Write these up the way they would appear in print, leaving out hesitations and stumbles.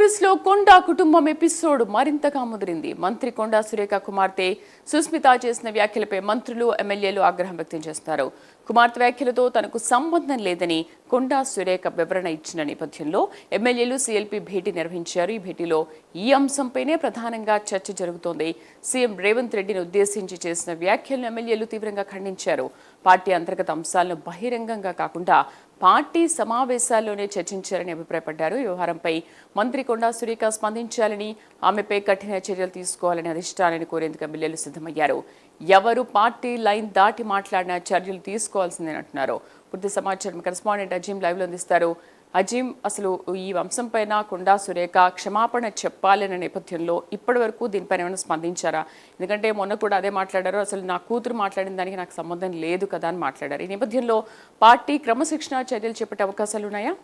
కాంగ్రెస్ లో కొండా కుటుంబం ఎపిసోడ్ మరింతగా ముదిరింది. మంత్రి కొండా సురేఖ కుమార్తె సుస్మిత చేసిన వ్యాఖ్యలపై మంత్రులు ఎమ్మెల్యేలు ఆగ్రహం వ్యక్తం చేస్తున్నారు. కుమార్తె వ్యాఖ్యలతో తనకు సంబంధం లేదని కొండా సురేఖ వివరణ ఇచ్చిన నేపథ్యంలో ఎమ్మెల్యేలు సీఎల్పీ భేటీ నిర్వహించారు. ఈ భేటీలో ఈ అంశంపైనే ప్రధానంగా చర్చ జరుగుతోంది. సీఎం రేవంత్ రెడ్డిని ఉద్దేశించి చేసిన వ్యాఖ్యలను ఎమ్మెల్యేలు తీవ్రంగా ఖండించారు. పార్టీ అంతర్గత అంశాలను బహిరంగంగా కాకుండా పార్టీ సమావేశాల్లోనే చర్చించాలని అభిప్రాయపడ్డారు. ఈ వ్యవహారంపై మంత్రి కొండా సురేఖ స్పందించాలని, ఆమెపై కఠిన చర్యలు తీసుకోవాలని అధిష్టానాన్ని కోరేందుకు ఎమ్మెల్యేలు సిద్ధమయ్యారు. ఎవరు పార్టీ లైన్ దాటి మాట్లాడినా చర్యలు తీసుకోవాల్సిందేనంటున్నారు. పూర్తి సమాచారం కరెస్పాండెంట్ అజీం లైవ్ లో అందిస్తారు. అజీం, అసలు ఈ అంశంపైన కొండా సురేఖ క్షమాపణ చెప్పాలనే నేపథ్యంలో ఇప్పటి వరకు దీనిపైన ఏమైనా స్పందించారా? ఎందుకంటే మొన్న కూడా అదే మాట్లాడారు, అసలు నా కూతురు మాట్లాడిన దానికి నాకు సంబంధం లేదు కదా అని మాట్లాడారు. ఈ నేపథ్యంలో పార్టీ క్రమశిక్షణ చర్యలు చేపట్టే అవకాశాలు ఉన్నాయా?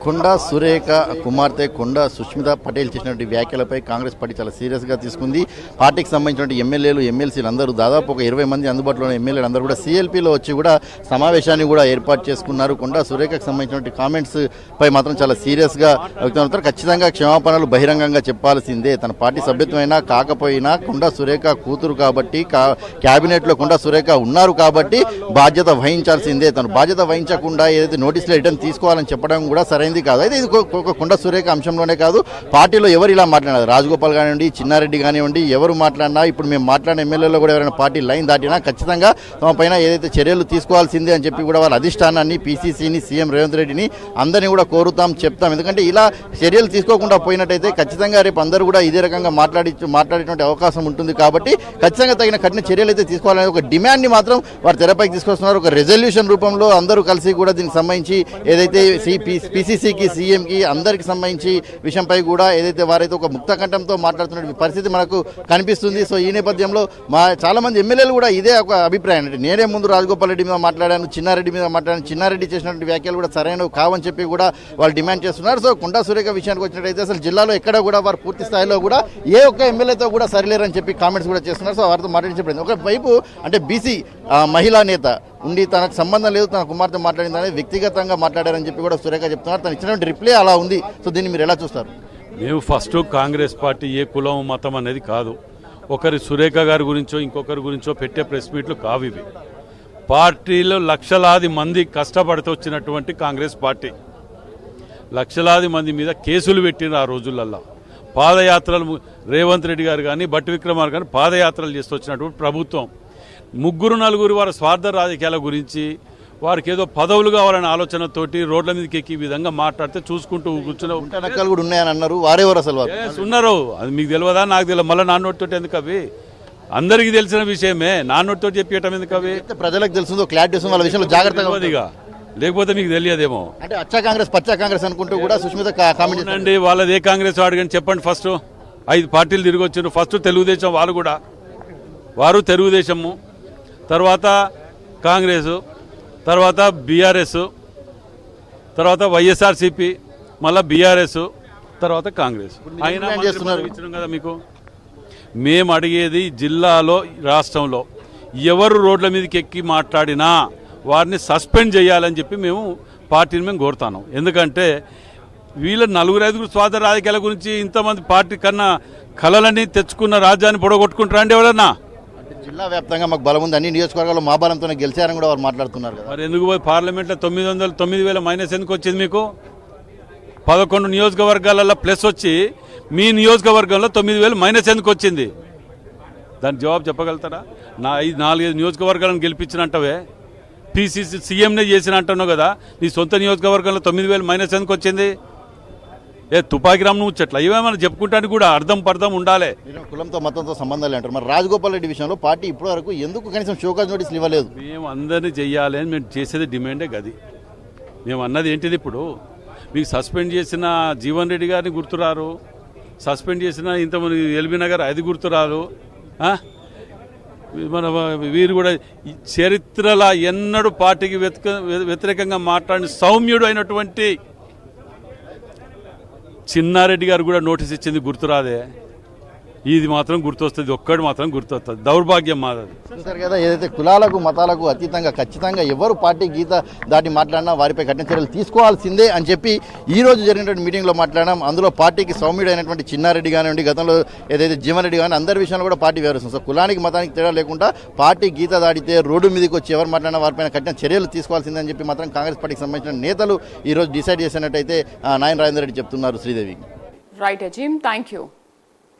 కొండా సురేఖ కుమార్తె కొండా సుస్మిత పటేల్ చేసినటువంటి వ్యాఖ్యలపై కాంగ్రెస్ పార్టీ చాలా సీరియస్గా తీసుకుంది. పార్టీకి సంబంధించినటువంటి ఎమ్మెల్యేలు ఎమ్మెల్సీలు అందరూ దాదాపు ఒక 20 మంది అందుబాటులో ఉన్న ఎమ్మెల్యేలు అందరూ కూడా సీఎల్పీలో వచ్చి కూడా సమావేశాన్ని కూడా ఏర్పాటు చేసుకున్నారు. కొండా సురేఖకు సంబంధించినటువంటి కామెంట్స్ పై మాత్రం చాలా సీరియస్గా వ్యక్తమవుతారు. ఖచ్చితంగా క్షమాపణలు బహిరంగంగా చెప్పాల్సిందే. తన పార్టీ సభ్యత్వమైనా కాకపోయినా కొండా సురేఖ కూతురు కాబట్టి, క్యాబినెట్లో కొండా సురేఖ ఉన్నారు కాబట్టి బాధ్యత వహించాల్సిందే. తను బాధ్యత వహించకుండా ఏదైతే నోటీసులు రిటర్న్ తీసుకోవాలని చెప్పడం కూడా సరైన కాదు. అయితే ఇది కొండా సురేఖ అంశంలోనే కాదు, పార్టీలో ఎవరు ఇలా మాట్లాడారు, రాజగోపాల్ కానివ్వండి, చిన్నారెడ్డి కానివ్వండి, ఎవరు మాట్లాడినా, ఇప్పుడు మేము మాట్లాడిన ఎమ్మెల్యేలో కూడా ఎవరైనా పార్టీ లైన్ దాటినా ఖచ్చితంగా తమ పైన ఏదైతే చర్యలు తీసుకోవాల్సిందే అని చెప్పి కూడా వాళ్ళ అధిష్టానాన్ని, పీసీసీని, సీఎం రేవంత్ రెడ్డిని అందరినీ కూడా కోరుతాం, చెప్తాం. ఎందుకంటే ఇలా చర్యలు తీసుకోకుండా పోయినట్టయితే ఖచ్చితంగా రేపు అందరూ కూడా ఇదే రకంగా మాట్లాడేటువంటి అవకాశం ఉంటుంది. కాబట్టి ఖచ్చితంగా తగిన కఠిన చర్యలు అయితే తీసుకోవాలనే ఒక డిమాండ్ని మాత్రం వారు తెరపైకి తీసుకొస్తున్నారు. ఒక రెజల్యూషన్ రూపంలో అందరూ కలిసి కూడా దీనికి సంబంధించి ఏదైతే పీసీసీకి, సీఎంకి అందరికి సంబంధించి విషయంపై కూడా ఏదైతే వారైతే ఒక ముక్త కంఠంతో మాట్లాడుతున్న పరిస్థితి మనకు కనిపిస్తుంది. సో ఈ నేపథ్యంలో చాలా మంది ఎమ్మెల్యేలు కూడా ఇదే ఒక అభిప్రాయం. అంటే నేనే ముందు రాజగోపాల్ రెడ్డి మీద మాట్లాడాను, చిన్నారెడ్డి మీద మాట్లాడాను, చిన్నారెడ్డి చేసినటువంటి వ్యాఖ్యలు కూడా సరైనవి కావని చెప్పి కూడా వాళ్ళు డిమాండ్ చేస్తున్నారు. సో కొండా సురేఖ విషయానికి వచ్చినట్టయితే అసలు జిల్లాలో ఎక్కడ కూడా వారు పూర్తి స్థాయిలో కూడా ఏ ఒక్క ఎమ్మెల్యేతో కూడా సరిలేరని చెప్పి కామెంట్స్ కూడా చేస్తున్నారు. సో వారితో మాట్లాడించబడింది. ఒకవైపు అంటే బీసీ మహిళా నేత ఉండి తనకు సంబంధం లేదు, తన కుమార్తె మాట్లాడిందని వ్యక్తిగతంగా మాట్లాడారని చెప్పి కూడా సురేఖ చెప్తున్నారు. తను ఇచ్చినటువంటి రిప్లై అలా ఉంది. సో దీన్ని మీరు ఎలా చూస్తారు? మేము ఫస్ట్ కాంగ్రెస్ పార్టీ ఏ కులం మతం అనేది కాదు. ఒకరి సురేఖ గారి గురించో ఇంకొకరి గురించో పెట్టే ప్రెస్ మీట్లు కావు ఇవి. పార్టీలో లక్షలాది మంది కష్టపడుతూ వచ్చినటువంటి కాంగ్రెస్ పార్టీ లక్షలాది మంది మీద కేసులు పెట్టిన ఆ రోజులల్లో పాదయాత్రలు రేవంత్ రెడ్డి గారు కానీ బట్టి విక్రమార్ కానీ పాదయాత్రలు చేస్తూ వచ్చినటువంటి ప్రభుత్వం ముగ్గురు నలుగురు వారి స్వార్థ రాజకీయాల గురించి వారికి ఏదో పదవులు కావాలనే ఆలోచనతోటి రోడ్ల మీదకి ఎక్కి విధంగా మాట్లాడితే చూసుకుంటూ కూర్చుని కూడా ఉన్నాయని అన్నారు. వారెవరు అసలు ఉన్నారు? అది మీకు తెలియదా? నాకు తెలియదు. మళ్ళీ నాన్నోటితో ఎందుకు అవి? అందరికీ తెలిసిన విషయమే. నాన్నోటితో చెప్పేయటం ఎందుకు అవి? ప్రజలకు తెలుస్తుందో క్లారిటీ వాళ్ళ విషయంలో జాగ్రత్తగా, లేకపోతే మీకు తెలియదేమో. అంటే అచ్చా కాంగ్రెస్ పచ్చా కాంగ్రెస్ అనుకుంటూ కూడా సుష్మిత కామెంట్ అండి. వాళ్ళది ఏ కాంగ్రెస్ వాడు చెప్పండి. ఫస్ట్ 5 పార్టీలు తిరిగి వచ్చారు. ఫస్ట్ తెలుగుదేశం వాళ్ళు కూడా, వారు తెలుగుదేశము, తర్వాత కాంగ్రెసు, తర్వాత బీఆర్ఎస్, తర్వాత వైఎస్ఆర్సీపీ, మళ్ళీ బీఆర్ఎస్, తర్వాత కాంగ్రెస్. అయినా ఇచ్చినాం కదా మీకు. మేము అడిగేది జిల్లాలో, రాష్ట్రంలో ఎవరు రోడ్ల మీదకి ఎక్కి మాట్లాడినా వారిని సస్పెండ్ చేయాలని చెప్పి మేము పార్టీని మేము కోరుతాను. ఎందుకంటే వీళ్ళ 4-5 స్వార్థ రాజకీయాల గురించి ఇంతమంది పార్టీ కన్నా కళలన్నీ తెచ్చుకున్న రాజ్యాన్ని పొడగొట్టుకుంటారా అండి ఎవరన్నా? జిల్లా వ్యాప్తంగా మాకు బలం ఉంది, అన్ని నియోజకవర్గాల్లో మా బలంతోనే గెలిచారని కూడా వారు మాట్లాడుతున్నారు కదా. మరి ఎందుకు పోయి పార్లమెంట్లో 9,000 మైనస్ ఎందుకు వచ్చింది మీకు? 11 నియోజకవర్గాలలో ప్లస్ వచ్చి మీ నియోజకవర్గంలో 9,000 మైనస్ ఎందుకు వచ్చింది? దానికి జవాబు చెప్పగలుగుతారా? 4-5 నియోజకవర్గాలను గెలిపించినట్టవే, పీసీసీ సీఎంనే చేసిన అంటున్నావు కదా. నీ సొంత నియోజకవర్గంలో 9,000 మైనస్ ఎందుకు వచ్చింది? తుపాకి రామ్ నువ్వు చెట్ల ఇవేమైనా చెప్పుకుంటానికి కూడా అర్థం పర్థం ఉండాలి. కులంతో మతంతో సంబంధాలు అంటారు. మరి రాజగోపాల్ రెడ్డి విషయంలో పార్టీ ఇప్పటి వరకు ఎందుకు కనీసం షోకాజ్ నోటీసులు ఇవ్వలేదు? మేము అందరినీ చెయ్యాలి అని మేము చేసేది డిమాండే గది. మేము అన్నది ఏంటిది? ఇప్పుడు మీకు సస్పెండ్ చేసిన జీవన్ రెడ్డి గారిని గుర్తురారు, సస్పెండ్ చేసిన ఇంతమంది ఎల్బీ నగర్ అది గుర్తురారు. మన వీరు కూడా చరిత్రలో ఎన్నడూ పార్టీకి వ్యతిరేకంగా మాట్లాడిన సౌమ్యుడు అయినటువంటి చిన్నారెడ్డి గారు కూడా నోటీస్ ఇచ్చింది గుర్తురాదే. ఇది మాత్రం గుర్తొస్తుంది, ఒక్కటి మాత్రం గుర్తొస్తుంది. దౌర్భాగ్యం మాది. చూసారు కదా, ఏదైతే కులాలకు మతాలకు అతీతంగా ఖచ్చితంగా ఎవరు పార్టీ గీత దాటి మాట్లాడినా వారిపై కఠిన చర్యలు తీసుకోవాల్సిందే అని చెప్పి ఈ రోజు జరిగినటువంటి మీటింగ్లో మాట్లాడడం. అందులో పార్టీకి సౌమ్యుడైనటువంటి చిన్నారెడ్డి కానివ్వండి, గతంలో ఏదైతే జీవన్ రెడ్డి కానీ అందరి విషయంలో కూడా పార్టీ వ్యవహరిస్తుంది. సో కులానికి మతానికి తేడా లేకుండా పార్టీ గీత దాటితే రోడ్డు మీదకి వచ్చి ఎవరు మాట్లాడినా వారిపైన కఠిన చర్యలు తీసుకోవాల్సిందే అని చెప్పి మాత్రం కాంగ్రెస్ పార్టీకి సంబంధించిన నేతలు ఈ రోజు డిసైడ్ చేసినట్టయితే నాయన రాజేందర్ రెడ్డి చెప్తున్నారు. Sridevi. Right Azeem, thank you.